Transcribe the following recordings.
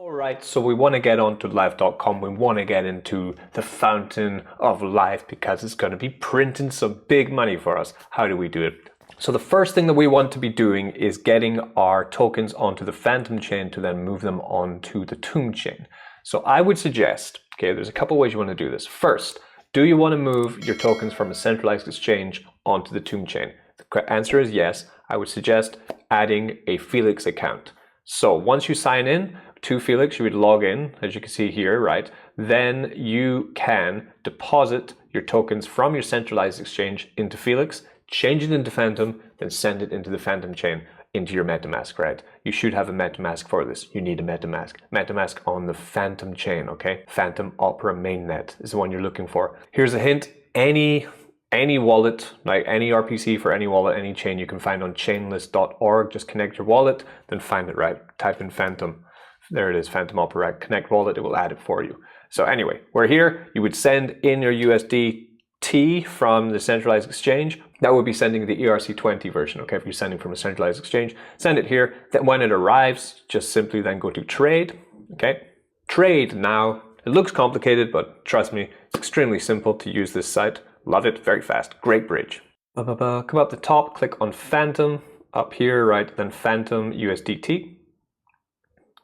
All right, so we want to get onto live.com. We want to get into the fountain of life because it's going to be printing some big money for us. How do we do it? So the first thing that we want to be doing is getting our tokens onto the Phantom chain to then move them onto the Tomb chain. So I would suggest, okay, there's a couple ways you want to do this. First, do you want to move your tokens from a centralized exchange onto the Tomb chain? The answer is yes. I would suggest adding a Felix account. So once you sign in to Felix, you would log in, as you can see here, right? Then you can deposit your tokens from your centralized exchange into Felix, change it into Phantom, then send it into the Phantom chain into your MetaMask, right? You should have a MetaMask for this. You need a MetaMask. MetaMask on the Phantom chain, okay? Phantom Opera mainnet is the one you're looking for. Here's a hint. Any wallet, like any RPC for any wallet, any chain you can find on chainlist.org, just connect your wallet, then find it, right? Type in Phantom. There it is, Phantom Opera, connect wallet, it will add it for you. So anyway, we're here. You would send in your USDT from the centralized exchange. That would be sending the ERC20 version, okay? If you're sending from a centralized exchange, send it here. Then when it arrives, just simply then go to trade, okay? Trade now. It looks complicated, but trust me, it's extremely simple to use this site. Love it, very fast, great bridge. Come up the top, click on Phantom, up here, right? Then Phantom USDT,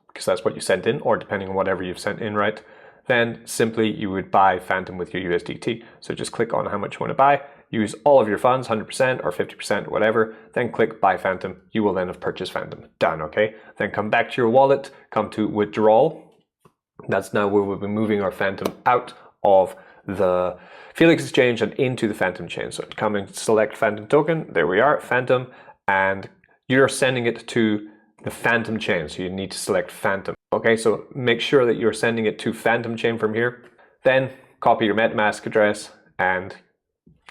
because that's what you sent in, or depending on whatever you've sent in, right? Then simply you would buy Phantom with your USDT. So just click on how much you want to buy, use all of your funds, 100% or 50%, whatever, then click buy Phantom. You will then have purchased Phantom. Done, okay? Then come back to your wallet, come to withdrawal. That's now where we'll be moving our Phantom out of the Felix exchange and into the Phantom chain. So come and select Phantom token. There we are, Phantom, and you're sending it to the Phantom chain. So you need to select Phantom. Okay, so make sure that you're sending it to Phantom chain from here. Then copy your MetaMask address and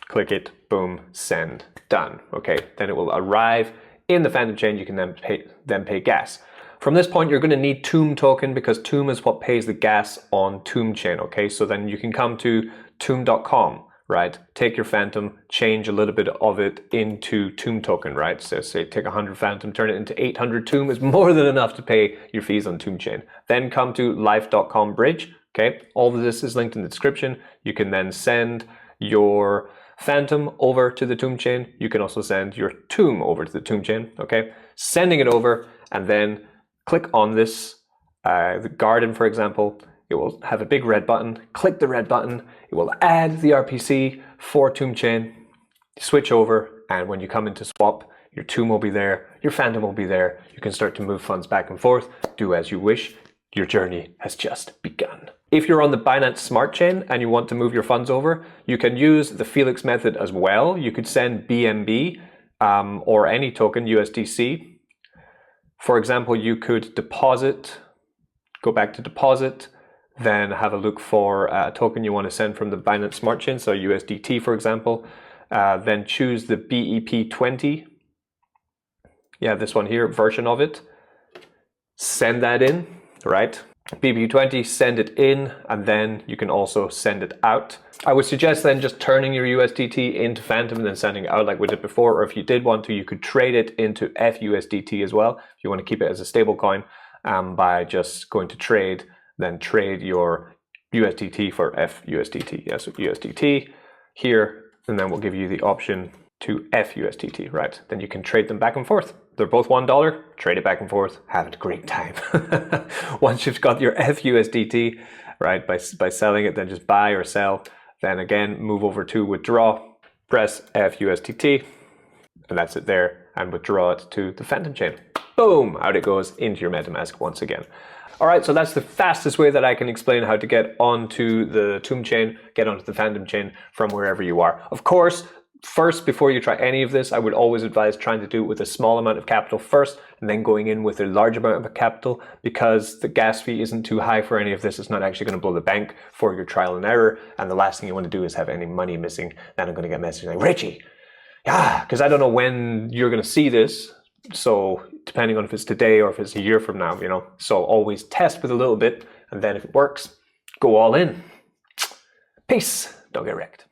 click it, boom, send, done. Okay, then it will arrive in the Phantom chain. You can then pay gas. From this point, you're going to need Tomb token because Tomb is what pays the gas on Tomb chain. Okay, so then you can come to tomb.com, right? Take your Phantom, change a little bit of it into Tomb token, right? So say take 100 Phantom, turn it into 800 Tomb is more than enough to pay your fees on Tomb chain. Then come to live.com bridge. Okay, all of this is linked in the description. You can then send your Phantom over to the Tomb chain. You can also send your Tomb over to the Tomb chain. Okay, sending it over and then click on this, the garden, for example. It will have a big red button. Click the red button. It will add the RPC for Tomb chain. Switch over, and when you come into swap, your Tomb will be there, your Phantom will be there. You can start to move funds back and forth. Do as you wish. Your journey has just begun. If you're on the Binance Smart Chain and you want to move your funds over, you can use the Felix method as well. You could send BNB or any token, USDC. For example, you could deposit, go back to deposit, then have a look for a token you want to send from the Binance Smart Chain, so USDT, for example. Then choose the BEP20. Yeah, this one here, version of it. Send that in, right? BEP20, send it in, and then you can also send it out. I would suggest then just turning your USDT into Phantom and then sending it out like we did before, or if you did want to, you could trade it into FUSDT as well. If you want to keep it as a stable coin, by just going to trade, then trade your USDT for FUSDT. Yeah, so USDT here, and then we'll give you the option to FUSDT, right? Then you can trade them back and forth. They're both $1, trade it back and forth, have a great time. Once you've got your FUSDT, right, by selling it, then just buy or sell. Then again, move over to withdraw, press FUSDT, and that's it there, and withdraw it to the Phantom chain. Boom, out it goes into your MetaMask once again. All right, so that's the fastest way that I can explain how to get onto the Tomb chain, get onto the Phantom chain from wherever you are. Of course, first, before you try any of this, I would always advise trying to do it with a small amount of capital first, and then going in with a large amount of capital, because the gas fee isn't too high for any of this. It's not actually going to blow the bank for your trial and error, and the last thing you want to do is have any money missing. Then I'm going to get messages like, Richie, yeah, because I don't know when you're going to see this, so depending on if it's today or if it's a year from now, you know, so always test with a little bit, and then if it works, go all in. Peace, don't get wrecked.